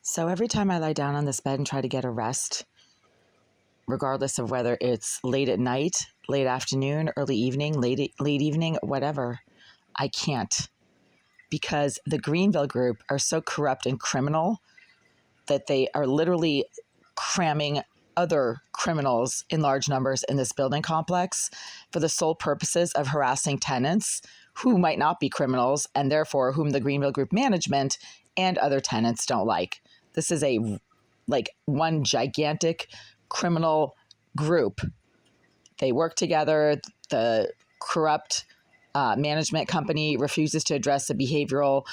So every time I lie down on this bed and try to get a rest, regardless of whether it's late at night, late afternoon, early evening, late evening, whatever, I can't, because the Greenville group are so corrupt and criminal that they are literally cramming other criminals in large numbers in this building complex for the sole purposes of harassing tenants who might not be criminals and therefore whom the Greenville group management and other tenants don't like. This is one gigantic criminal group. They work together. The corrupt management company refuses to address the behavioral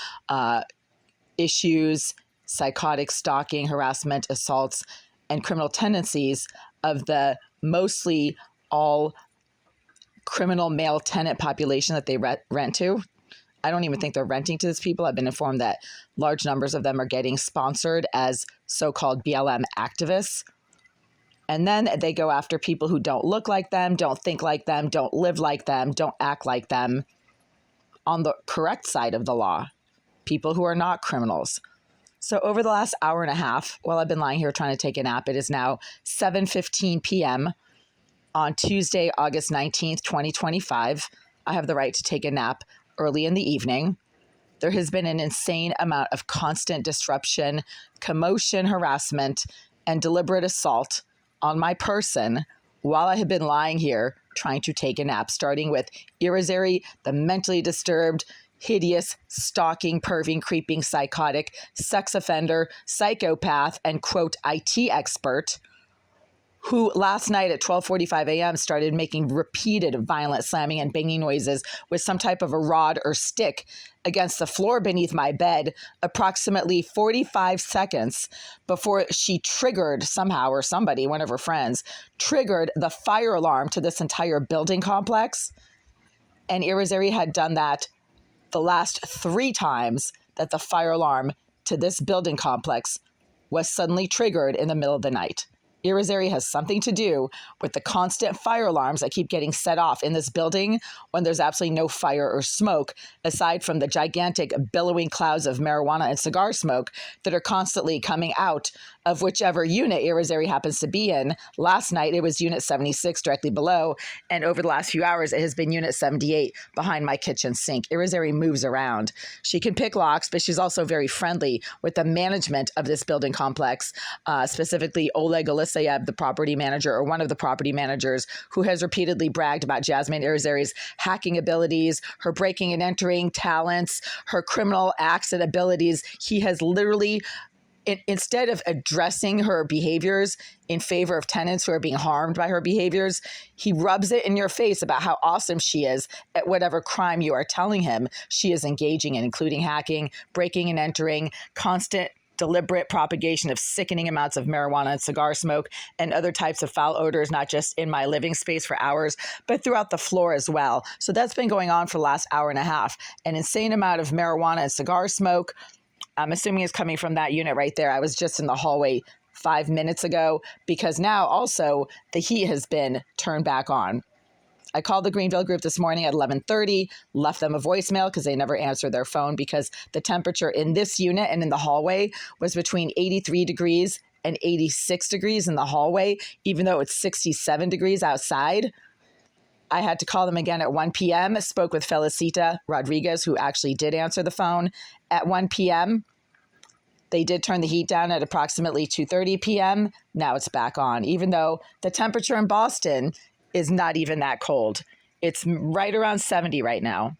issues, psychotic stalking, harassment, assaults, and criminal tendencies of the mostly all criminal male tenant population that they rent to. I don't even think they're renting to these people. I've been informed that large numbers of them are getting sponsored as so-called BLM activists. And then they go after people who don't look like them, don't think like them, don't live like them, don't act like them on the correct side of the law, people who are not criminals. So over the last hour and a half, while I've been lying here trying to take a nap, it is now 7:15 p.m. on Tuesday, August 19th, 2025. I have the right to take a nap early in the evening. There has been an insane amount of constant disruption, commotion, harassment, and deliberate assault on my person while I have been lying here trying to take a nap, starting with Irizarry, the mentally disturbed, hideous, stalking, perving, creeping, psychotic, sex offender, psychopath, and quote, IT expert, who last night at 12:45 a.m. started making repeated violent slamming and banging noises with some type of a rod or stick against the floor beneath my bed approximately 45 seconds before she triggered somehow, or somebody, one of her friends, triggered the fire alarm to this entire building complex. And Irizarry had done that the last 3 times that the fire alarm to this building complex was suddenly triggered in the middle of the night. Irizarry has something to do with the constant fire alarms that keep getting set off in this building when there's absolutely no fire or smoke, aside from the gigantic billowing clouds of marijuana and cigar smoke that are constantly coming out of whichever unit Irizarry happens to be in. Last night, it was Unit 76 directly below, and over the last few hours, it has been Unit 78 behind my kitchen sink. Irizarry moves around. She can pick locks, but she's also very friendly with the management of this building complex, specifically Oleg Elisayev, the property manager, or one of the property managers, who has repeatedly bragged about Jasmine Irizarry's hacking abilities, her breaking and entering talents, her criminal acts and abilities. He has literally, instead of addressing her behaviors in favor of tenants who are being harmed by her behaviors, he rubs it in your face about how awesome she is at whatever crime you are telling him she is engaging in, including hacking, breaking and entering, constant deliberate propagation of sickening amounts of marijuana and cigar smoke and other types of foul odors, not just in my living space for hours, but throughout the floor as well. So that's been going on for the last hour and a half. An insane amount of marijuana and cigar smoke, I'm assuming is coming from that unit right there. I was just in the hallway 5 minutes ago because now also the heat has been turned back on. I called the Greenville group this morning at 11:30, left them a voicemail because they never answered their phone because the temperature in this unit and in the hallway was between 83 degrees and 86 degrees in the hallway, even though it's 67 degrees outside. I had to call them again at 1 p.m., spoke with Felicita Rodriguez, who actually did answer the phone at 1 p.m. They did turn the heat down at approximately 2:30 p.m. Now it's back on, even though the temperature in Boston is not even that cold. It's right around 70 right now.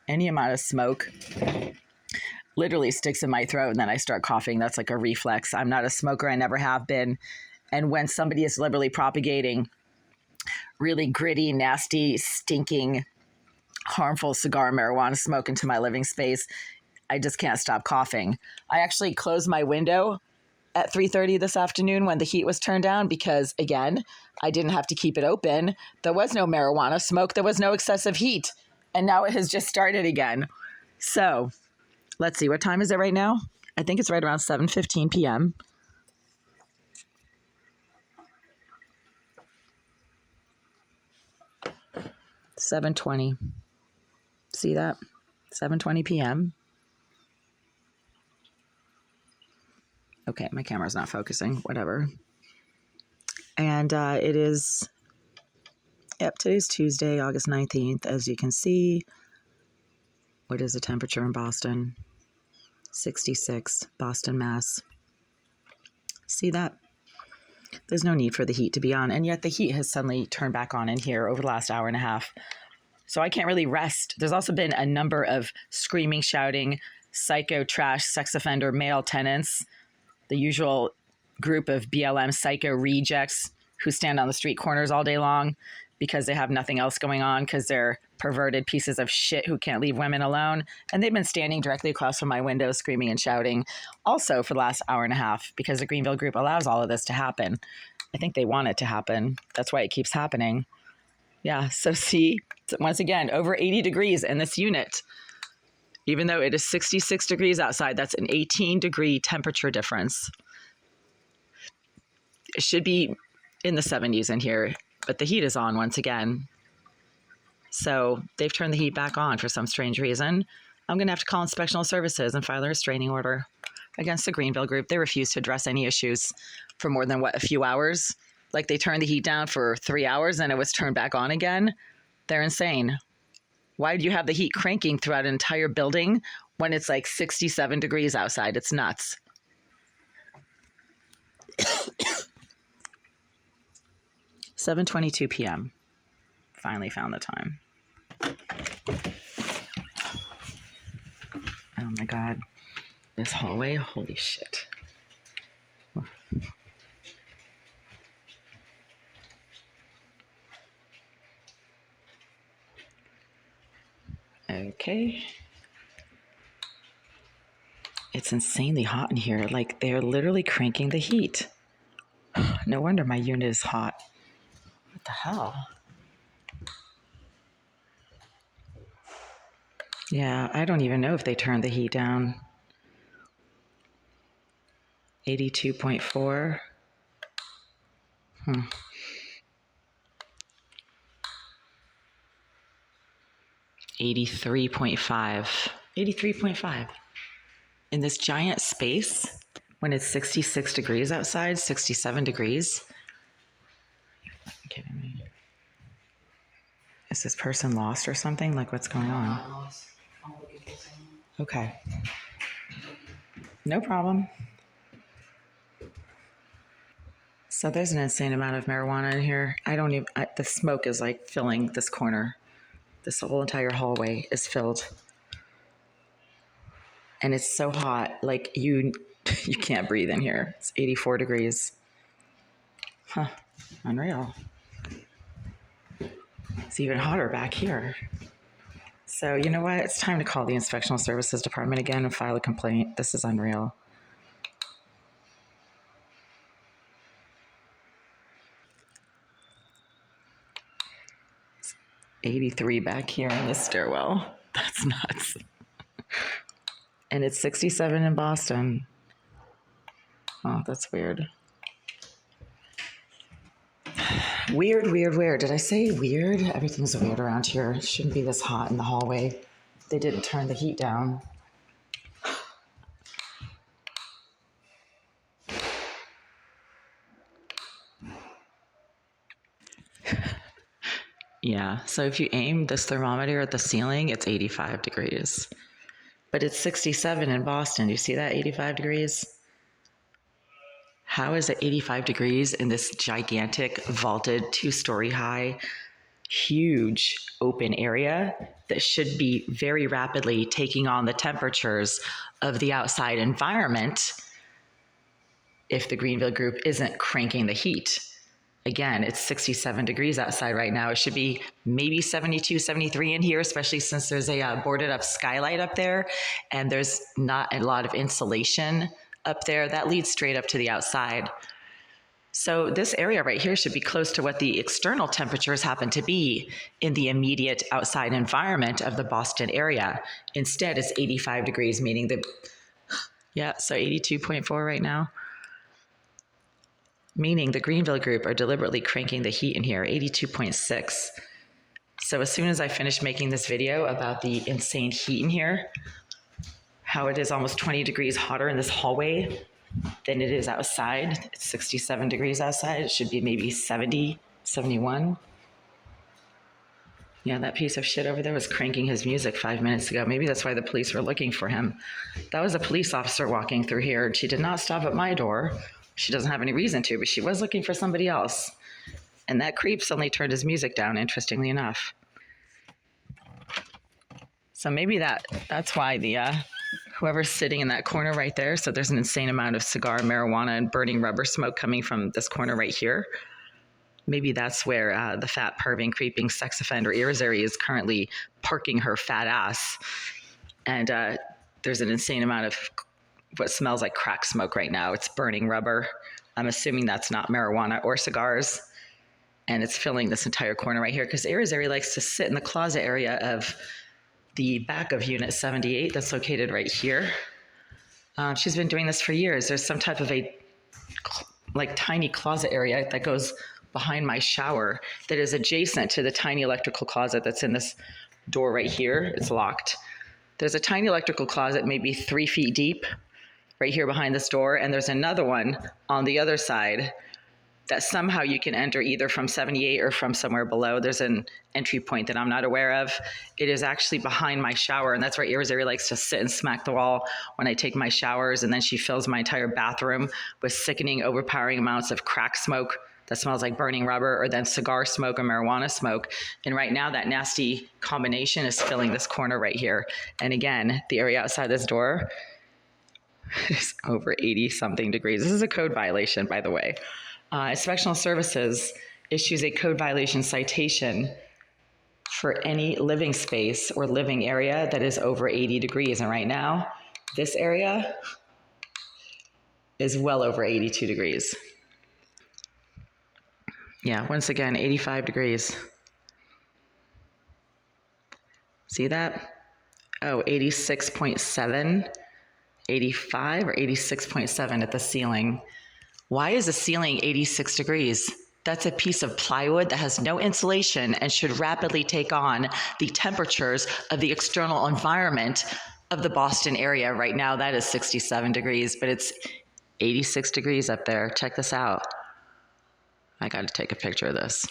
Any amount of smoke literally sticks in my throat and then I start coughing. That's like a reflex. I'm not a smoker. I never have been. And when somebody is literally propagating really gritty, nasty, stinking, harmful cigar marijuana smoke into my living space, I just can't stop coughing. I actually closed my window at 3:30 this afternoon when the heat was turned down because, again, I didn't have to keep it open. There was no marijuana smoke. There was no excessive heat. And now it has just started again. So let's see, what time is it right now? I think it's right around 7:15 p.m. 7:20. See that? 7:20 p.m. Okay, my camera's not focusing. Whatever. And it is, today's Tuesday, August 19th. As you can see, what is the temperature in Boston? 66, Boston, Mass. See that? There's no need for the heat to be on, and yet the heat has suddenly turned back on in here over the last hour and a half. So I can't really rest. There's also been a number of screaming, shouting, psycho, trash, sex offender, male tenants, the usual group of BLM psycho rejects who stand on the street corners all day long because they have nothing else going on, because they're perverted pieces of shit who can't leave women alone. And they've been standing directly across from my window screaming and shouting also for the last hour and a half, because the Greenville group allows all of this to happen. I think they want it to happen. That's why it keeps happening. Yeah, so see, once again, over 80 degrees in this unit. Even though it is 66 degrees outside, that's an 18-degree temperature difference. It should be in the 70s in here, but the heat is on once again. So they've turned the heat back on for some strange reason. I'm going to have to call inspectional services and file a restraining order against the Greenville group. They refuse to address any issues for more than, a few hours? Like they turned the heat down for 3 hours and it was turned back on again? They're insane. Why do you have the heat cranking throughout an entire building when it's like 67 degrees outside? It's nuts. 7:22 p.m. Finally found the time. Oh my God. This hallway, holy shit. Okay. It's insanely hot in here. Like they're literally cranking the heat. No wonder my unit is hot. What the hell? Yeah, I don't even know if they turned the heat down. 82.4. 83.5. 83.5. In this giant space, when it's 66 degrees outside, 67 degrees. Are you kidding me? Is this person lost or something? Like, what's going on? Okay. No problem. So there's an insane amount of marijuana in here. The smoke is like filling this corner. This whole entire hallway is filled. And it's so hot, like you can't breathe in here. It's 84 degrees. Huh, unreal. It's even hotter back here. So you know what? It's time to call the inspectional services department again and file a complaint. This is unreal. It's 83 back here in the stairwell. That's nuts. And it's 67 in Boston. Oh, that's weird. Weird. Did I say weird? Everything's weird around here. It shouldn't be this hot in the hallway. They didn't turn the heat down. Yeah, so if you aim this thermometer at the ceiling, it's 85 degrees. But it's 67 in Boston. You see that 85 degrees? How is it 85 degrees in this gigantic, vaulted, 2-story high, huge open area that should be very rapidly taking on the temperatures of the outside environment if the Greenville group isn't cranking the heat? Again, it's 67 degrees outside right now. It should be maybe 72, 73 in here, especially since there's a boarded up skylight up there and there's not a lot of insulation up there that leads straight up to the outside. So this area right here should be close to what the external temperatures happen to be in the immediate outside environment of the Boston area. Instead, it's 85 degrees, meaning so 82.4 right now. Meaning the Greenville group are deliberately cranking the heat in here, 82.6. So as soon as I finish making this video about the insane heat in here, how it is almost 20 degrees hotter in this hallway than it is outside. It's 67 degrees outside. It should be maybe 70, 71. Yeah, that piece of shit over there was cranking his music 5 minutes ago. Maybe that's why the police were looking for him. That was a police officer walking through here, and she did not stop at my door. She doesn't have any reason to, but she was looking for somebody else. And that creep suddenly turned his music down, interestingly enough. So maybe that's why the whoever's sitting in that corner right there, so there's an insane amount of cigar, marijuana, and burning rubber smoke coming from this corner right here. Maybe that's where the fat, perving, creeping sex offender Irizarry is currently parking her fat ass. And there's an insane amount of what smells like crack smoke right now. It's burning rubber. I'm assuming that's not marijuana or cigars. And it's filling this entire corner right here because Irizarry likes to sit in the closet area of the back of Unit 78 that's located right here. She's been doing this for years. There's some type of a tiny closet area that goes behind my shower that is adjacent to the tiny electrical closet that's in this door right here. It's locked. There's a tiny electrical closet, maybe 3 feet deep, right here behind this door. And there's another one on the other side that somehow you can enter either from 78 or from somewhere below. There's an entry point that I'm not aware of. It is actually behind my shower, and that's where Irizarry likes to sit and smack the wall when I take my showers, and then she fills my entire bathroom with sickening, overpowering amounts of crack smoke that smells like burning rubber, or then cigar smoke or marijuana smoke. And right now, that nasty combination is filling this corner right here. And again, the area outside this door is over 80-something degrees. This is a code violation, by the way. Inspectional Services issues a code violation citation for any living space or living area that is over 80 degrees. And right now, this area is well over 82 degrees. Yeah, once again, 85 degrees. See that? Oh, 86.7, 85 or 86.7 at the ceiling. Why is the ceiling 86 degrees? That's a piece of plywood that has no insulation and should rapidly take on the temperatures of the external environment of the Boston area. Right now, that is 67 degrees, but it's 86 degrees up there. Check this out. I got to take a picture of this.